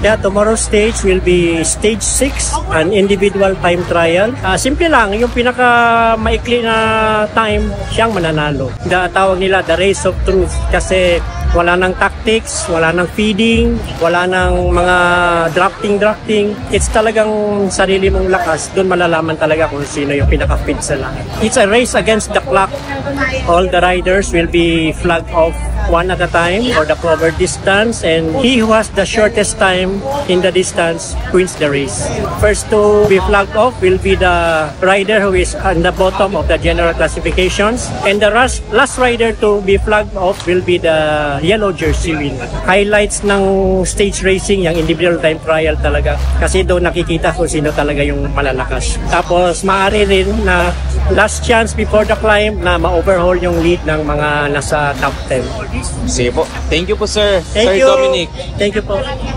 Yeah, tomorrow's stage will be stage 6, an individual time trial. Simple lang, yung pinaka maikli na time, siyang mananalo. Tawag nila the race of truth kasi wala nang tactics, wala nang feeding, wala nang mga drafting. It's talagang sarili mong lakas. Doon malalaman talaga kung sino yung pinaka-fit sa lahat. It's a race against the clock. All the riders will be flagged off one at a time for the covered distance, and he who has the shortest time in the distance wins the race. First to be flagged off will be the rider who is on the bottom of the general classifications, and the last rider to be flagged off will be the yellow jersey winner. Highlights ng stage racing, yung individual time trial talaga, kasi doon nakikita kung sino talaga yung malalakas. Tapos maaari rin na last chance before the climb na ma-overhaul yung lead ng mga nasa top 10. Sige po. Thank you po, sir. Thank Sir you. Dominic. Thank you po.